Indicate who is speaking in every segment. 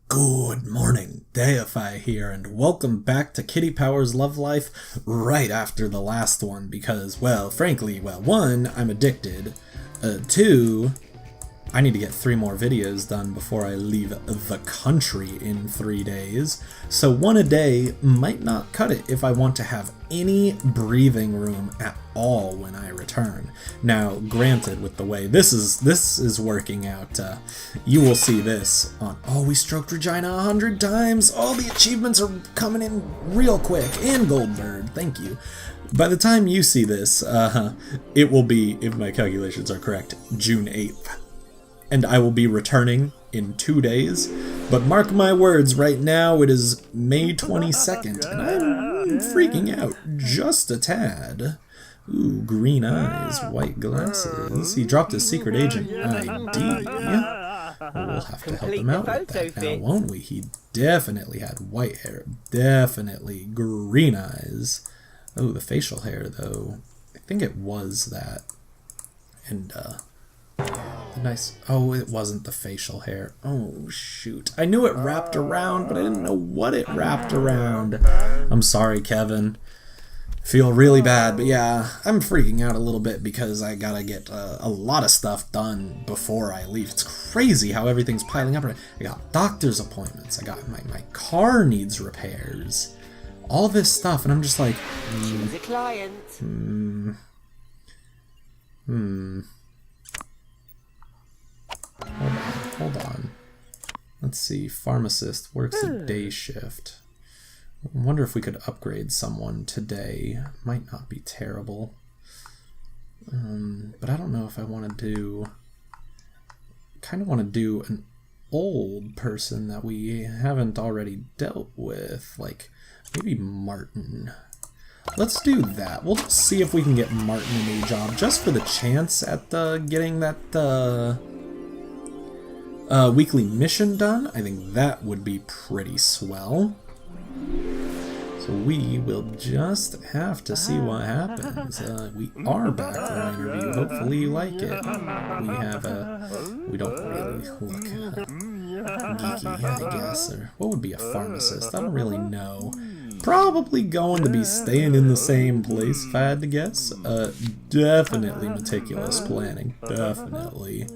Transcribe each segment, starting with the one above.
Speaker 1: Good morning, Deify here, and welcome back to Kitty Power's Love Life right after the last one because, well, frankly, one, I'm addicted, two, I need to get 3 more videos done before I leave the country in 3 days, so 1 a day might not cut it if I want to have any breathing room at all when I return. Now, granted, with the way this is working out, you will see this on, oh, we stroked Regina 100 times, all the achievements are coming in real quick, and Goldberg, thank you. By the time you see this, it will be, if my calculations are correct, June 8th. And I will be returning in 2 days, but mark my words, right now it is May 22nd, and I'm freaking out just a tad. Ooh, green eyes, white glasses. He dropped his secret agent ID. We'll have to help him out with that now, won't we? He definitely had white hair, definitely green eyes. Oh, the facial hair, though, I think it was that. And, nice. Oh, it wasn't the facial hair. Oh, shoot. I knew it wrapped around, but I didn't know what it wrapped around. I'm sorry, Kevin. Feel really bad, but yeah, I'm freaking out a little bit because I gotta get a lot of stuff done before I leave. It's crazy how everything's piling up. I got doctor's appointments. I got my car needs repairs. All this stuff, and I'm just like,
Speaker 2: Choose a client.
Speaker 1: Hold on. Let's see. Pharmacist works a day shift. I wonder if we could upgrade someone today. Might not be terrible. But I don't know if I want to do... kind of want to do an old person that we haven't already dealt with. Like, maybe Martin. Let's do that. We'll just see if we can get Martin a new job, just for the chance at getting that weekly mission done. I think that would be pretty swell. So we will just have to see what happens. We are back for an interview. Hopefully you like it. We have we don't really look geeky, I guess. Or what would be a pharmacist? I don't really know. Probably going to be staying in the same place, if I had to guess. Definitely meticulous planning. Definitely.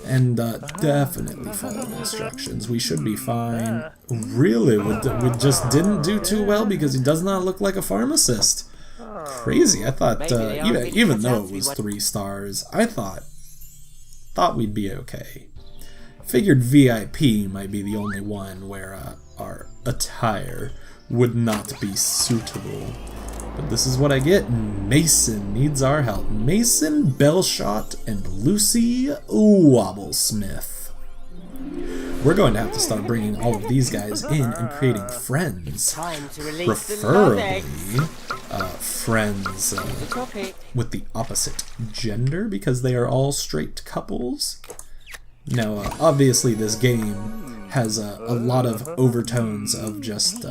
Speaker 1: And definitely follow instructions. We should be fine. Really, we just didn't do too well because he does not look like a pharmacist. Crazy. I thought, even though it was 3 stars, I thought we'd be okay. Figured VIP might be the only one where our attire would not be suitable. But this is what I get. Mason needs our help. Mason, Bellshot, and Lucy Wobblesmith. We're going to have to start bringing all of these guys in and creating friends. Preferably friends with the opposite gender, because they are all straight couples. Now, obviously this game has a lot of overtones of just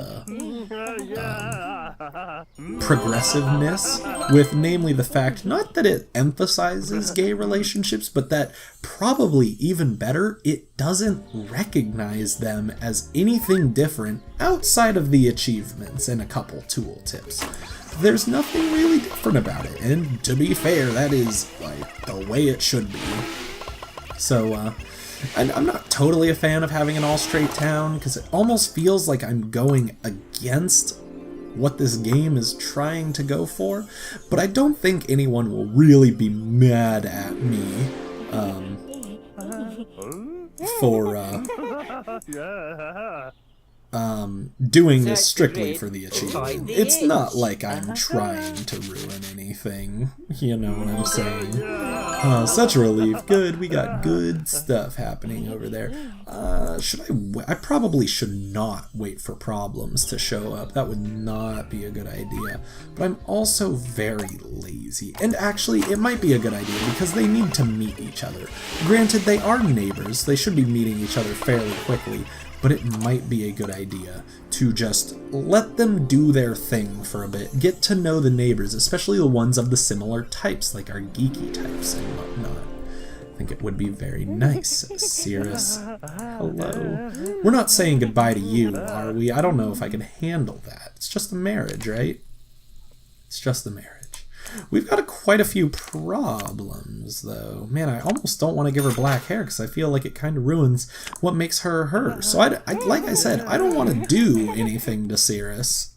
Speaker 1: progressiveness, with namely the fact not that it emphasizes gay relationships, but that probably even better, it doesn't recognize them as anything different outside of the achievements and a couple tool tips. There's nothing really different about it, and to be fair, that is like the way it should be. So, I'm not totally a fan of having an all-straight town, because it almost feels like I'm going against what this game is trying to go for, but I don't think anyone will really be mad at me for doing this strictly for the achievement. It's not like I'm trying to ruin anything, you know what I'm saying? Such a relief. Good, we got good stuff happening over there. I probably should not wait for problems to show up. That would not be a good idea. But I'm also very lazy. And actually, it might be a good idea because they need to meet each other. Granted, they are neighbors. They should be meeting each other fairly quickly. But it might be a good idea to just let them do their thing for a bit, get to know the neighbors, especially the ones of the similar types, like our geeky types and whatnot. I think it would be very nice. Cirrus, hello. We're not saying goodbye to you, are we? I don't know if I can handle that. It's just a marriage, right? It's just a marriage. We've got quite a few problems, though. Man, I almost don't want to give her black hair because I feel like it kind of ruins what makes her her. So, like I said, I don't want to do anything to Cirrus.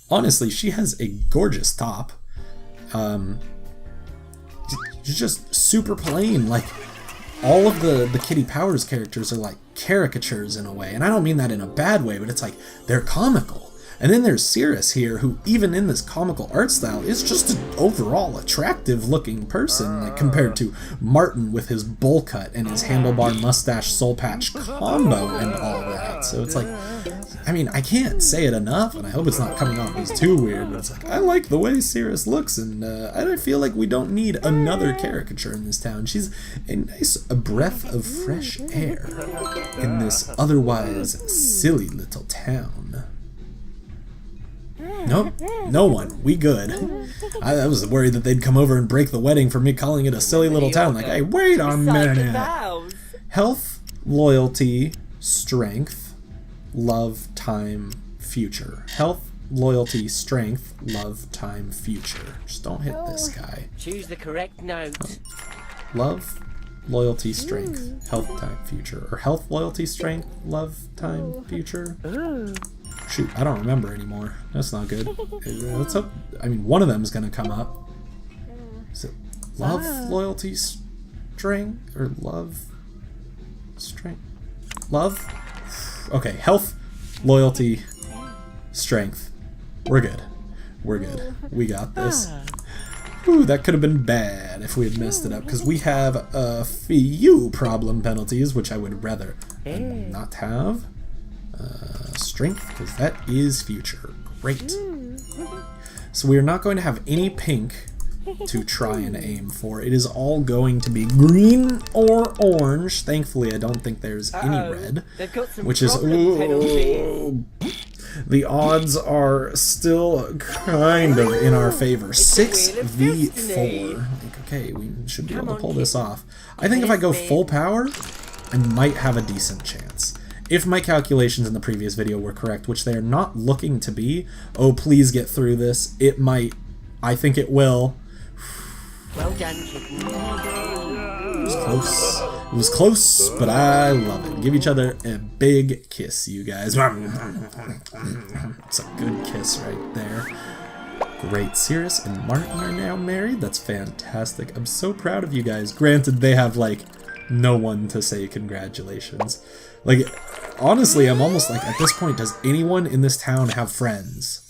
Speaker 1: Honestly, she has a gorgeous top. She's just super plain. Like, all of the Kitty Powers characters are like caricatures in a way. And I don't mean that in a bad way, but it's like they're comical. And then there's Cirrus here, who even in this comical art style is just an overall attractive looking person, like compared to Martin with his bowl cut and his handlebar mustache soul patch combo and all that. So it's like, I mean, I can't say it enough, and I hope it's not coming off as too weird, but it's like, I like the way Cirrus looks, and I feel like we don't need another caricature in this town. She's a nice breath of fresh air in this otherwise silly little town. Nope, no one. We good. I was worried that they'd come over and break the wedding for me calling it a silly little town. Like, hey, wait a minute. Health, loyalty, strength, love, time, future. Health, loyalty, strength, love, time, future. Just don't hit this guy.
Speaker 2: Choose the correct note.
Speaker 1: Love, loyalty, strength, health, time, future. Or health, loyalty, strength, love, time, future. Shoot, I don't remember anymore. That's not good. Let's hope. I mean, one of them is going to come up. Is it love, loyalty, strength, or love, strength? Love? Okay, health, loyalty, strength. We're good. We're good. We got this. Ooh, that could have been bad if we had messed it up, because we have a few problem penalties, which I would rather not have. Strength, because that is future. Great. So we are not going to have any pink to try and aim for. It is all going to be green or orange. Thankfully, I don't think there's any red, which is... Ooh, the odds are still kind of in our favor. 6v4. Like, okay, we should be able to pull this off. I think if I go full power, I might have a decent chance. If my calculations in the previous video were correct, which they are not looking to be, oh, please get through this. It might. I think it will.
Speaker 2: Well done, kitten.
Speaker 1: It was close. It was close, but I love it. Give each other a big kiss, you guys. It's a good kiss right there. Great. Cirrus and Martin are now married. That's fantastic. I'm so proud of you guys. Granted, they have, like, no one to say congratulations. Like, honestly, I'm almost like, at this point, does anyone in this town have friends?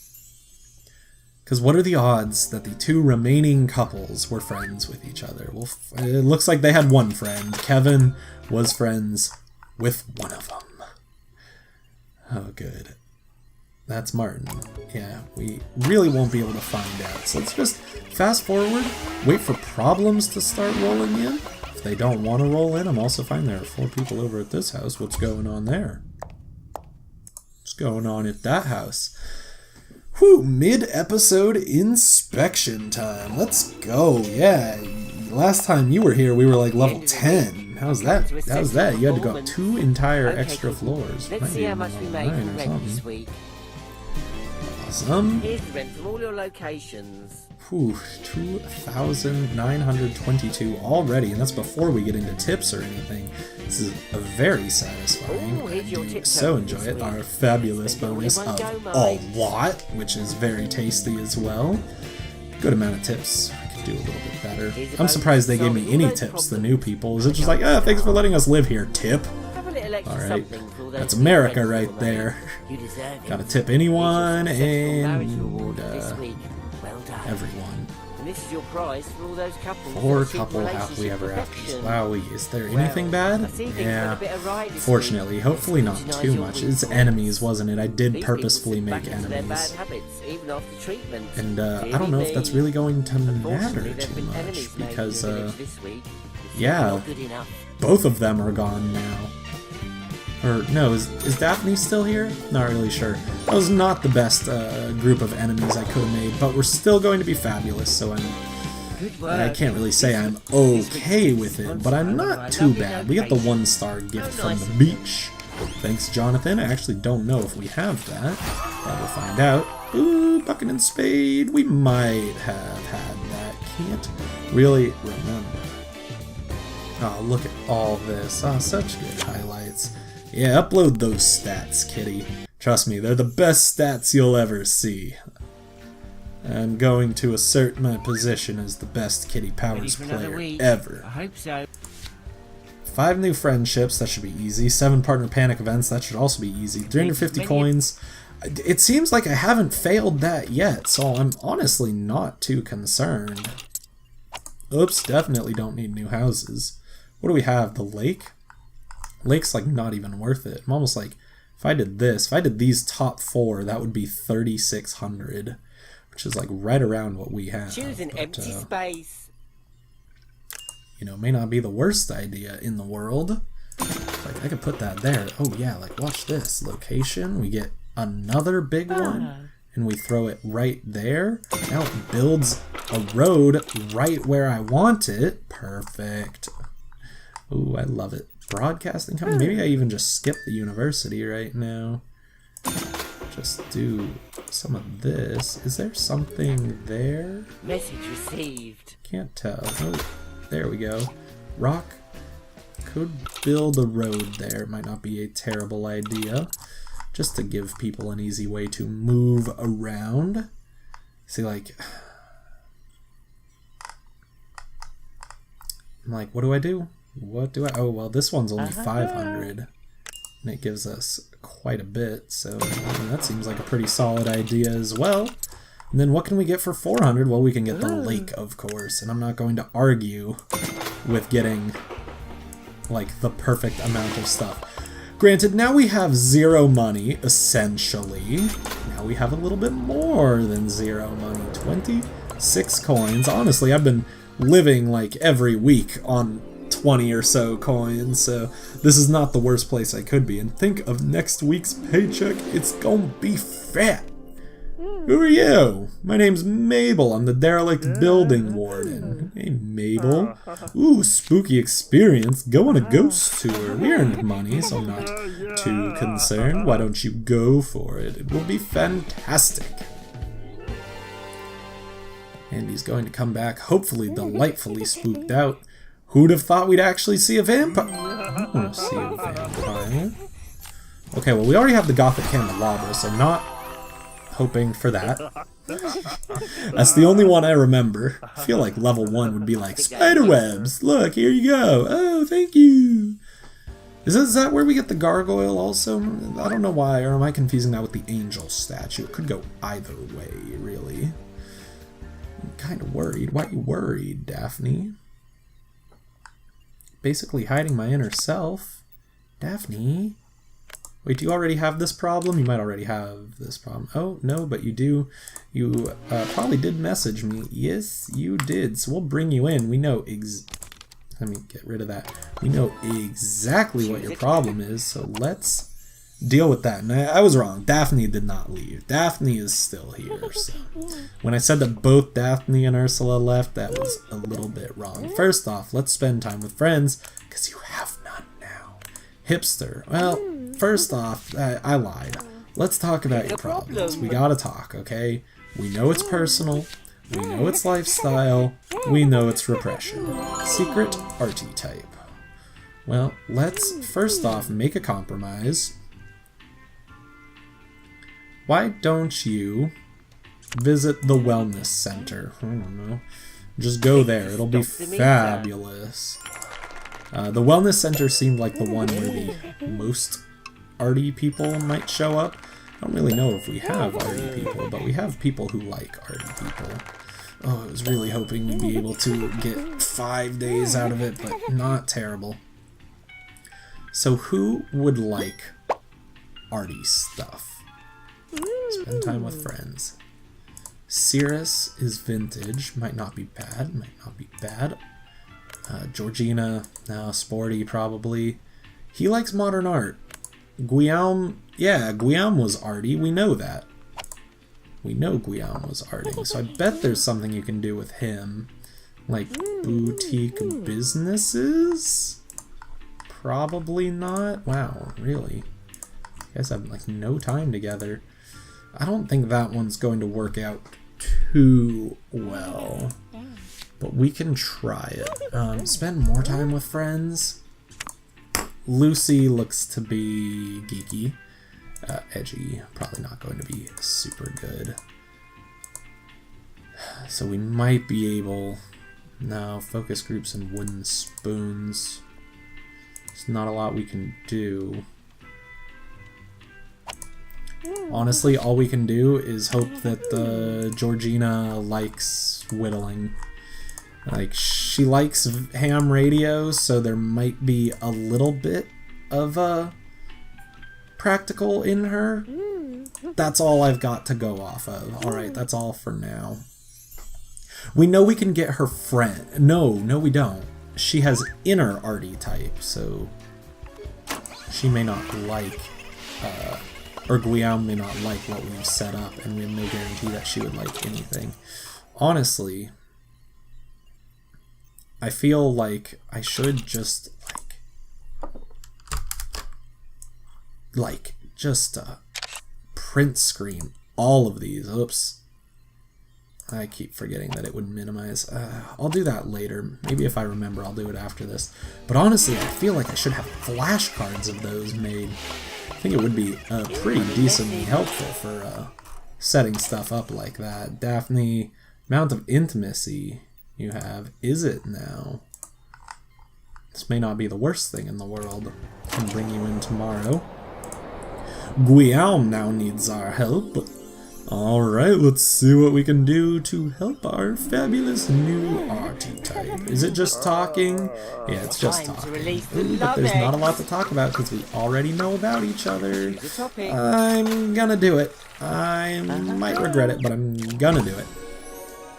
Speaker 1: Because what are the odds that the two remaining couples were friends with each other? Well, it looks like they had one friend. Kevin was friends with one of them. Oh, good. That's Martin. Yeah, we really won't be able to find out. So let's just fast forward, wait for problems to start rolling in. If they don't want to roll in, I'm also fine. There are 4 people over at this house. What's going on there? What's going on at that house? Whew, mid-episode inspection time. Let's go. Yeah, last time you were here, we were like level 10. How's that? How's that? You had to go up 2 entire extra floors.
Speaker 2: Let's see how much we made in rent this week.
Speaker 1: Awesome.
Speaker 2: Here's the rent from all your locations.
Speaker 1: Whew, 2,922 already, and that's before we get into tips or anything. This is a very satisfying. I do so enjoy it. Our fabulous bonus of a lot, which is very tasty as well. Good amount of tips. I could do a little bit better. I'm surprised they gave me any tips, the new people. Is it just like, thanks for letting us live here, tip? Alright, that's America right there. Gotta tip anyone and everyone.
Speaker 2: And this is your prize for all those couples.
Speaker 1: 4 couple happily ever afters. Wowee, is there anything bad? Yeah, fortunately, hopefully not too much. It's enemies, wasn't it? I did purposefully make enemies. And I don't know if that's really going to matter too much, because, yeah, both of them are gone now. Or, no, is Daphne still here? Not really sure. That was not the best group of enemies I could have made, but we're still going to be fabulous, so I'm
Speaker 2: Good work.
Speaker 1: I can't really say I'm okay with it, but I'm not too bad. We got the 1-star gift from the beach. Thanks, Jonathan. I actually don't know if we have that, but we'll find out. Ooh, bucket and spade. We might have had that. Can't really remember. Oh, look at all this. Oh, such good highlights. Yeah, upload those stats, kitty. Trust me, they're the best stats you'll ever see. I'm going to assert my position as the best Kitty Powers player ever.
Speaker 2: I hope so.
Speaker 1: 5 new friendships, that should be easy. 7 partner panic events, that should also be easy. 350 coins. It seems like I haven't failed that yet, so I'm honestly not too concerned. Oops, definitely don't need new houses. What do we have? The lake? Lake's like not even worth it. I'm almost like, if I did this, if I did these top 4, that would be 3,600. Which is like right around what we have.
Speaker 2: Choose an empty space.
Speaker 1: You know, may not be the worst idea in the world. Like, I could put that there. Oh yeah, like watch this. Location, we get another big one, and we throw it right there. Now it builds a road right where I want it. Perfect. Ooh, I love it. Broadcasting company. Maybe I even just skip the university right now. Just do some of this. Is there something there?
Speaker 2: Message received.
Speaker 1: Can't tell. Oh, there we go. Rock. Could build a road there. Might not be a terrible idea. Just to give people an easy way to move around. See, like... I'm like, what do I do? What do I... Oh, well, this one's only 500. And it gives us quite a bit, so that seems like a pretty solid idea as well. And then what can we get for 400? Well, we can get the lake, of course, and I'm not going to argue with getting, like, the perfect amount of stuff. Granted, now we have 0 money, essentially. Now we have a little bit more than 0 money. 26 coins. Honestly, I've been living, like, every week on 20 or so coins, so this is not the worst place I could be. And think of next week's paycheck, it's gonna be fat. Who are you? My name's Mabel. I'm the derelict building warden. Hey, Mabel. Ooh, spooky experience. Go on a ghost tour. We earned money, so I'm not too concerned. Why don't you go for it? It will be fantastic. And he's going to come back, hopefully delightfully spooked out. Who'd have thought we'd actually see a vampire? I want to see a vampire. Okay, well, we already have the Gothic candelabra, so not hoping for that. That's the only one I remember. I feel like level 1 would be like, spiderwebs! Look, here you go! Oh, thank you! Is that where we get the gargoyle also? I don't know why, or am I confusing that with the angel statue? It could go either way, really. I'm kind of worried. Why are you worried, Daphne? Basically hiding my inner self. Daphne? Wait, do you already have this problem? You might already have this problem. Oh, no, but you do. You probably did message me. Yes, you did. So we'll bring you in. We know let me get rid of that. We know exactly what your problem is, so let's deal with that. And I was wrong. Daphne did not leave. Daphne is still here. So when I said that both Daphne and Ursula left, that was a little bit wrong. First off, let's spend time with friends, because you have none now. Hipster. Well, first off, I lied. Let's talk about your problems. We gotta talk, okay? We know it's personal. We know it's lifestyle. We know it's repression. Secret arty type. Well, let's first off make a compromise. Why don't you visit the wellness center? I don't know. Just go there. It'll be fabulous. The wellness center seemed like the one where the most arty people might show up. I don't really know if we have arty people, but we have people who like arty people. Oh, I was really hoping we'd be able to get 5 days out of it, but not terrible. So who would like arty stuff? Spend time with friends. Cirrus is vintage. Might not be bad. Might not be bad. Georgina, no, sporty probably. He likes modern art. Guillaume, yeah, Guillaume was arty. We know that. We know Guillaume was arty. So I bet there's something you can do with him. Like, boutique businesses? Probably not. Wow, really? You guys have, like, no time together. I don't think that one's going to work out too well. But we can try it. Spend more time with friends. Lucy looks to be geeky. Edgy. Probably not going to be super good. So we might be able... No, focus groups and wooden spoons. There's not a lot we can do. Honestly, all we can do is hope that Georgina likes whittling. Like, she likes ham radios, so there might be a little bit of practical in her. That's all I've got to go off of. Alright, that's all for now. We know we can get her friend. No, we don't. She has inner arty type, so she may not like, or Guillaume may not like what we've set up, and we have no guarantee that she would like anything. Honestly, I feel like I should just, just print screen all of these. Oops. I keep forgetting that it would minimize. I'll do that later. Maybe if I remember, I'll do it after this. But honestly, I feel like I should have flashcards of those made. I think it would be pretty decently helpful for setting stuff up like that. Daphne, amount of intimacy you have. Is it now? This may not be the worst thing in the world. I can bring you in tomorrow. Guillaume now needs our help. Alright, let's see what we can do to help our fabulous new arty type. Is it just talking? Yeah, it's just talking. Ooh, but there's not a lot to talk about because we already know about each other. I'm gonna do it. I might regret it, but I'm gonna do it.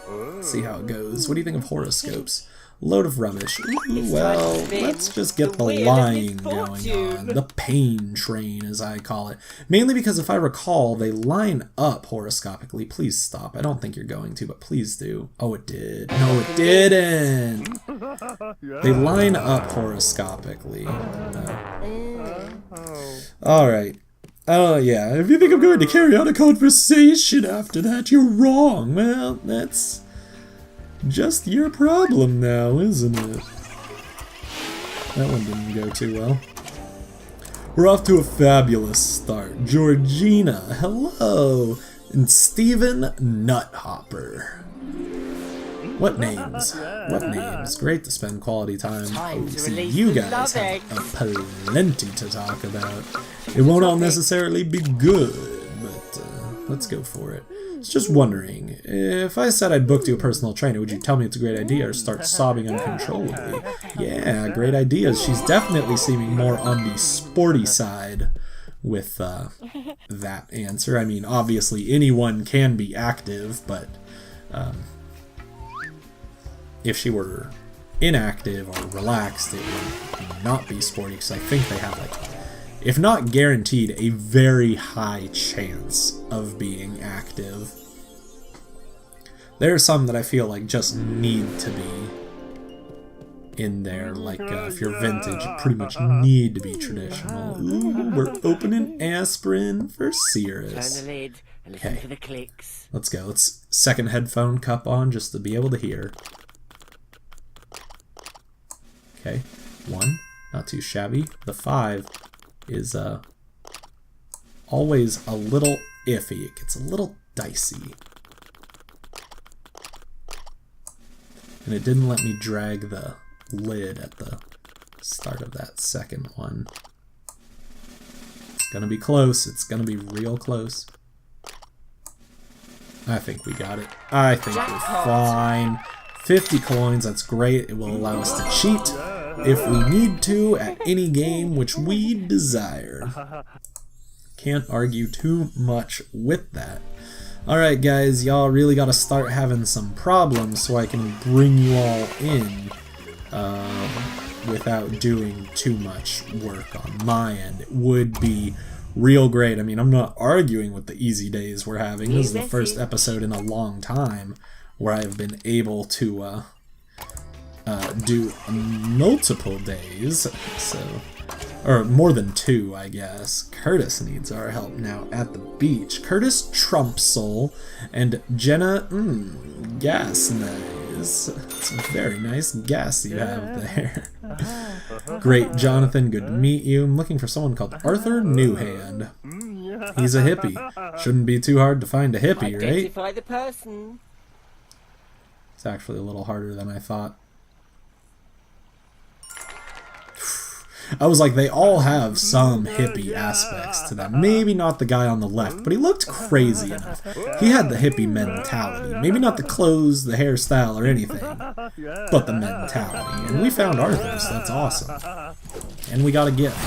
Speaker 1: Let's see how it goes. What do you think of horoscopes? Load of rubbish. Ooh, well, let's just get the lying going on. The pain train, as I call it. Mainly because if I recall, they line up horoscopically. Please stop. I don't think you're going to, but please do. Oh, it did. No, it didn't! They line up horoscopically. Alright. Oh, yeah. If you think I'm going to carry on a conversation after that, you're wrong. Well, that's just your problem now, isn't it? That one didn't go too well. We're off to a fabulous start. Georgina, hello! And Stephen Nuthopper. What names? What names? Great to spend quality time. Oh, see, you guys have plenty to talk about. It won't all necessarily be good, but let's go for it. I was just wondering, if I said I'd booked you a personal trainer, would you tell me it's a great idea or start sobbing uncontrollably? Yeah, great ideas. She's definitely seeming more on the sporty side with that answer. I mean, obviously anyone can be active, but if she were inactive or relaxed, it would not be sporty, because I think they have, like, if not guaranteed, a very high chance of being active. There are some that I feel like just need to be in there, like if you're vintage, you pretty much need to be traditional. Ooh, we're opening aspirin for Cirrus.
Speaker 2: Turn the lid and listen to the clicks.
Speaker 1: Let's go. Let's second headphone cup on just to be able to hear. Okay, 1, not too shabby. The 5 is always a little iffy. It gets a little dicey. And it didn't let me drag the lid at the start of that second one. It's gonna be close. It's gonna be real close. I think we got it. I think we're fine. 50 coins, that's great. It will allow us to cheat if we need to at any game which we desire. Can't argue too much with that. Alright guys, y'all really gotta start having some problems so I can bring you all in without doing too much work on my end. It would be real great. I mean, I'm not arguing with the easy days we're having. This is the first episode in a long time where I've been able to do multiple days, so, or more than 2, I guess. Curtis needs our help now at the beach. Curtis Trumpsole and Jenna, gas nice. It's a very nice gas you have there. Great, Jonathan, good to meet you. I'm looking for someone called Arthur Newhand. He's a hippie. Shouldn't be too hard to find a hippie, right?
Speaker 2: Identify the person.
Speaker 1: It's actually a little harder than I thought. I was like, they all have some hippie aspects to them. Maybe not the guy on the left, but he looked crazy enough. He had the hippie mentality. Maybe not the clothes, the hairstyle, or anything, but the mentality. And we found Arthur, so that's awesome. And we got a gift.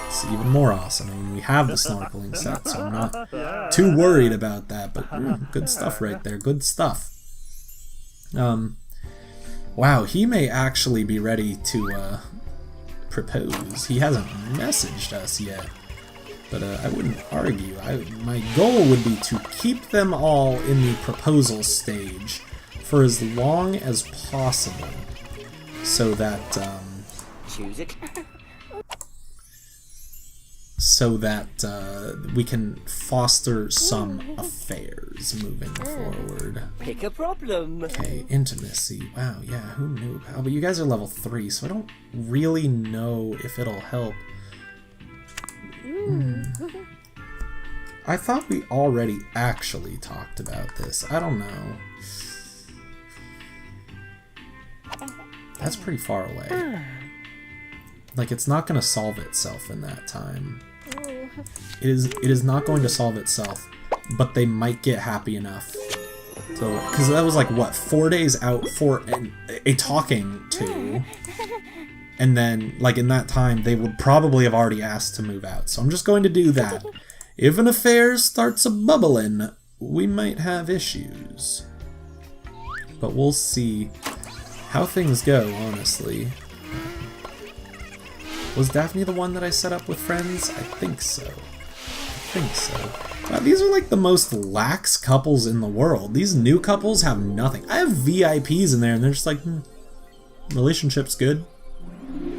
Speaker 1: It's even more awesome. I mean, we have the snorkeling set, so I'm not too worried about that, but good stuff right there. Good stuff. Wow, he may actually be ready to, propose. He hasn't messaged us yet, but I wouldn't argue. My goal would be to keep them all in the proposal stage for as long as possible, so that
Speaker 2: Choose it.
Speaker 1: so that we can foster some affairs moving forward.
Speaker 2: Pick a problem.
Speaker 1: Okay, intimacy. Wow, yeah, who knew? Oh, but you guys are level 3, so I don't really know if it'll help. I thought we already actually talked about this. I don't know. That's pretty far away. Like, it's not going to solve itself in that time. It is not going to solve itself, but they might get happy enough. So, because that was like, what, 4 days out for a talking to, and then, like, in that time, they would probably have already asked to move out. So I'm just going to do that. If an affair starts a-bubbling, we might have issues. But we'll see how things go, honestly. Was Daphne the one that I set up with friends? I think so. Wow, these are like the most lax couples in the world. These new couples have nothing. I have VIPs in there and they're just like, relationship's good.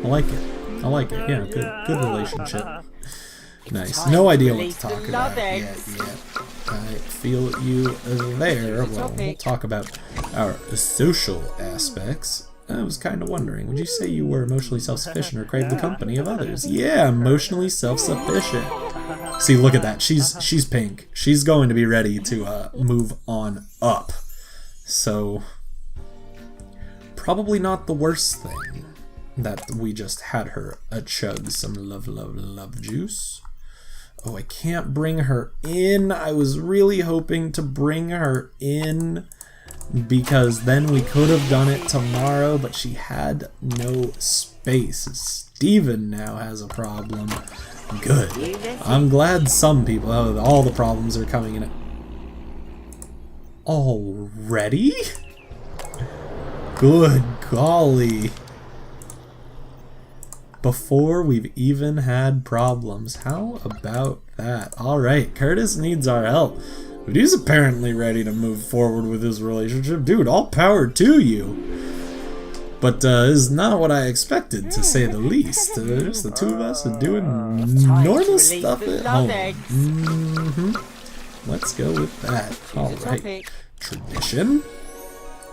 Speaker 1: I like it. Yeah, good relationship. Nice. No idea what to talk about yet. I feel you there. Well, we'll talk about our social aspects. I was kind of wondering, would you say you were emotionally self-sufficient or craved the company of others? Yeah, emotionally self-sufficient. See, look at that. She's pink. She's going to be ready to move on up. So, probably not the worst thing that we just had her chug some love juice. Oh, I can't bring her in. I was really hoping to bring her in, because then we could have done it tomorrow, but she had no space. Steven now has a problem. Good. I'm glad some people, all the problems are coming in. Already? Good golly. Before we've even had problems. How about that? Alright, Curtis needs our help. But he's apparently ready to move forward with his relationship. Dude, all power to you. But this is not what I expected, to say the least. Just the two of us are doing normal stuff at home. Let's go with that. Alright. Tradition.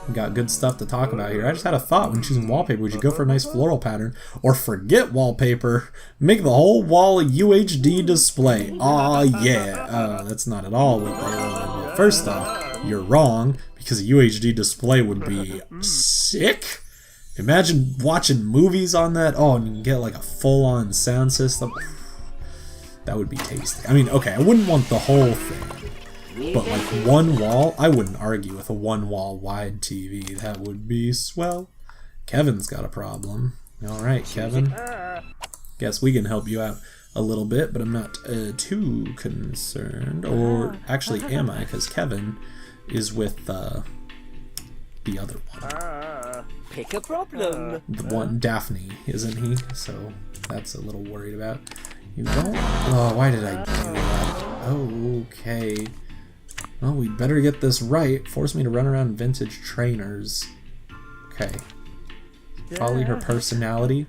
Speaker 1: We got good stuff to talk about here. I just had a thought when choosing wallpaper. Would you go for a nice floral pattern or forget wallpaper? Make the whole wall a UHD display. Aw, yeah. That's not at all what they wanted. But first off, you're wrong, because a UHD display would be sick. Imagine watching movies on that. Oh, and you can get like a full-on sound system. That would be tasty. I mean, okay, I wouldn't want the whole thing. But like one wall, I wouldn't argue with a one wall wide TV. That would be swell. Kevin's got a problem. Alright, Kevin. Guess we can help you out a little bit, but I'm not too concerned. Or actually am I, because Kevin is with the other one.
Speaker 2: Pick a problem.
Speaker 1: The one, Daphne, isn't he? So that's a little worried about. You don't? Oh, why did I do that? Okay. Well, we better get this right. Force me to run around vintage trainers. Okay. Probably her personality.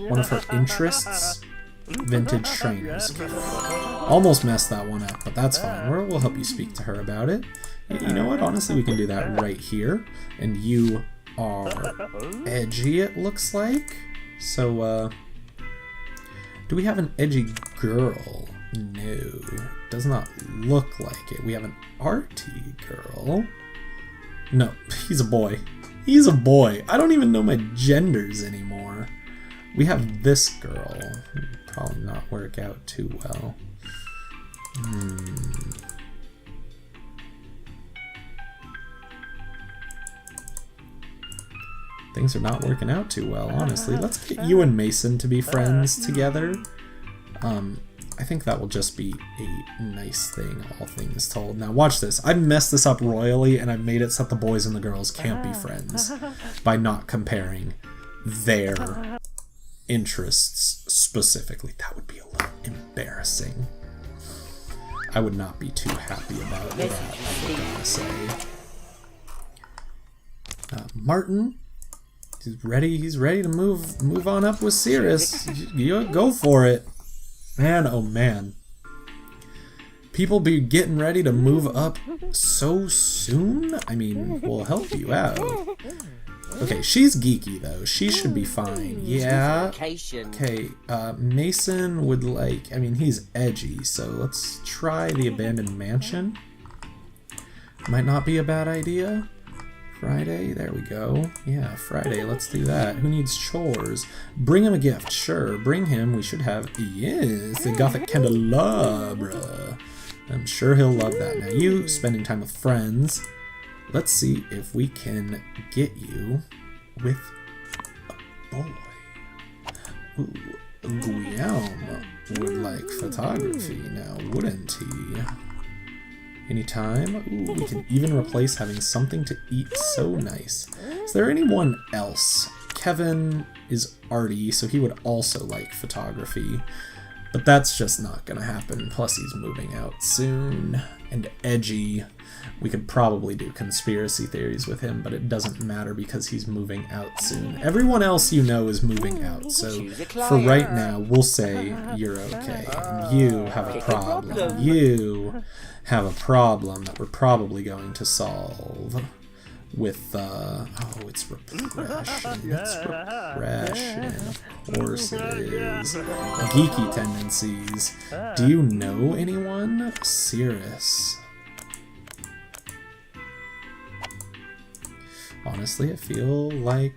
Speaker 1: One of her interests. Vintage trainers. Almost messed that one up, but that's fine. We'll help you speak to her about it. You know what? Honestly, we can do that right here. And you are edgy, it looks like. So, do we have an edgy girl? No. Does not look like it. We have an arty girl. No, he's a boy. He's a boy. I don't even know my genders anymore. We have this girl. Probably not work out too well. Things are not working out too well, honestly. Let's get you and Mason to be friends together. I think that will just be a nice thing, all things told. Now watch this. I messed this up royally, and I made it so that the boys and the girls can't be friends by not comparing their interests specifically. That would be a little embarrassing. I would not be too happy about that, I gotta say. Martin, he's ready to move on up with Cirrus. You go for it. Man, oh man. People be getting ready to move up so soon? I mean, we'll help you out. Okay, she's geeky though. She should be fine. Yeah. Okay, Mason would like... I mean, he's edgy, so let's try the abandoned mansion. Might not be a bad idea. Friday, there we go. Yeah, Friday, let's do that. Who needs chores? Bring him a gift, sure. Bring him, we should have... Yes, the Gothic candelabra. I'm sure he'll love that. Now you, spending time with friends. Let's see if we can get you with a boy. Ooh, Guillaume would like photography now, wouldn't he? Anytime? Ooh, we can even replace having something to eat. So nice. Is there anyone else? Kevin is arty, so he would also like photography. But that's just not gonna happen. Plus he's moving out soon. And edgy. We could probably do conspiracy theories with him, but it doesn't matter because he's moving out soon. Everyone else you know is moving out, so for right now, we'll say you're okay. And you have a problem. You have a problem that we're probably going to solve with, oh, it's repression. It's repression. Of course it is. Geeky tendencies. Do you know anyone? Cirrus. Honestly, I feel like,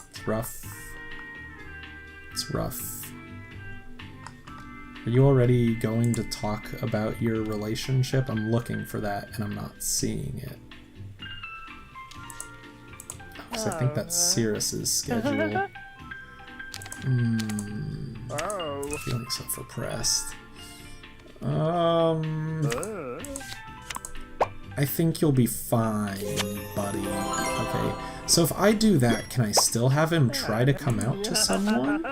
Speaker 1: it's rough. It's rough. Are you already going to talk about your relationship? I'm looking for that, and I'm not seeing it. Because I think that's Cirrus's schedule. Feeling self-repressed. I think you'll be fine, buddy. Okay, so if I do that, can I still have him try to come out to someone?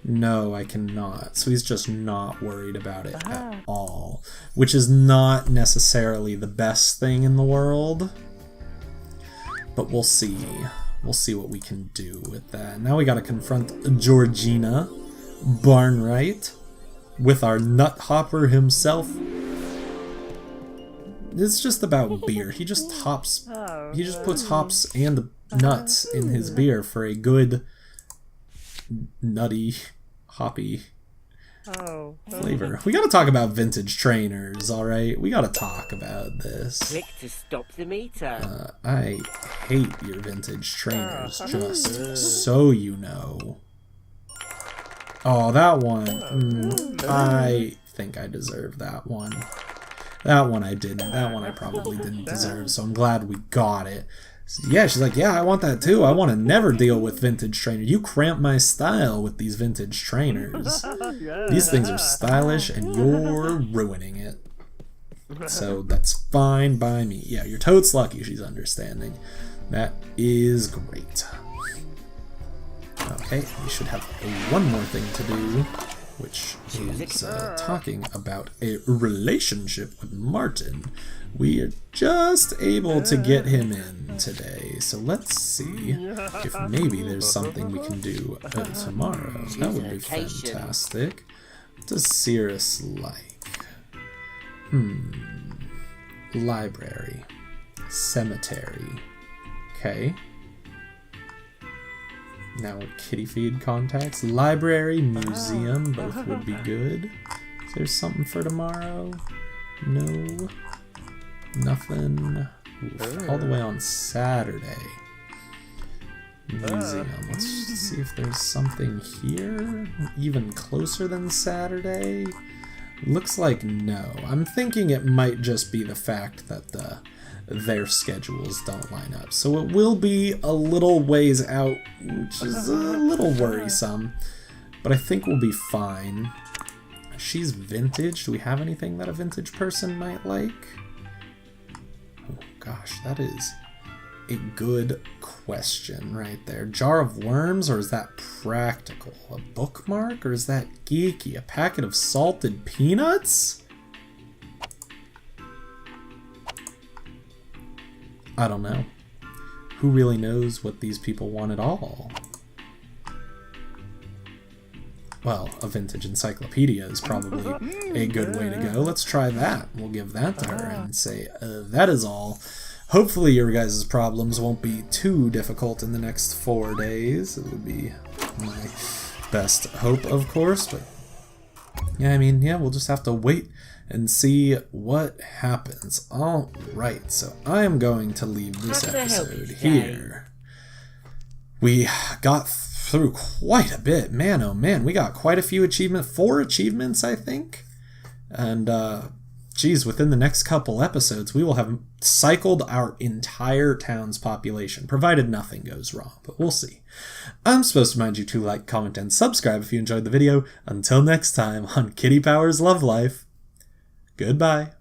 Speaker 1: No, I cannot. So he's just not worried about it at all. Which is not necessarily the best thing in the world. But we'll see. We'll see what we can do with that. Now we gotta confront Georgina Barnwright with our nut hopper himself. It's just about beer. He just hops. He just puts hops and nuts in his beer for a good nutty, hoppy flavor. We gotta talk about vintage trainers, alright? We gotta talk about this.
Speaker 2: Click to stop the meter.
Speaker 1: I hate your vintage trainers, just so you know. Oh, that one. I think I deserve that one. That one I didn't. That one I probably didn't deserve, so I'm glad we got it. Yeah, she's like, yeah, I want that too. I want to never deal with vintage trainers. You cramp my style with these vintage trainers. These things are stylish and you're ruining it. So that's fine by me. Yeah, you're totes lucky she's understanding. That is great. Okay, we should have one more thing to do. which is talking about a relationship with Martin. We are just able to get him in today, so let's see if maybe there's something we can do tomorrow. That would be fantastic. What does Cirrus like? Library. Cemetery. Okay. Now kitty feed contacts. Library, museum, both would be good. Is there something for tomorrow? No. Nothing. Oof, all the way on Saturday. Museum. Let's see if there's something here. Even closer than Saturday. Looks like no. I'm thinking it might just be the fact that their schedules don't line up. So it will be a little ways out, which is a little worrisome. But I think we'll be fine. She's vintage. Do we have anything that a vintage person might like? Oh gosh, that is a good question right there. Jar of worms, or is that practical? A bookmark, or is that geeky? A packet of salted peanuts? I don't know. Who really knows what these people want at all? Well, a vintage encyclopedia is probably a good way to go. Let's try that. We'll give that to her and say, that is all. Hopefully your guys' problems won't be too difficult in the next 4 days. It would be my best hope, of course, but yeah, I mean, yeah, we'll just have to wait and see what happens. All right, so I am going to leave this episode here. We got through quite a bit. Man, oh man, we got quite a few achievements. 4 achievements, I think. And, geez, within the next couple episodes, we will have cycled our entire town's population, provided nothing goes wrong, but we'll see. I'm supposed to remind you to like, comment, and subscribe if you enjoyed the video. Until next time on Kitty Powers Love Life, goodbye.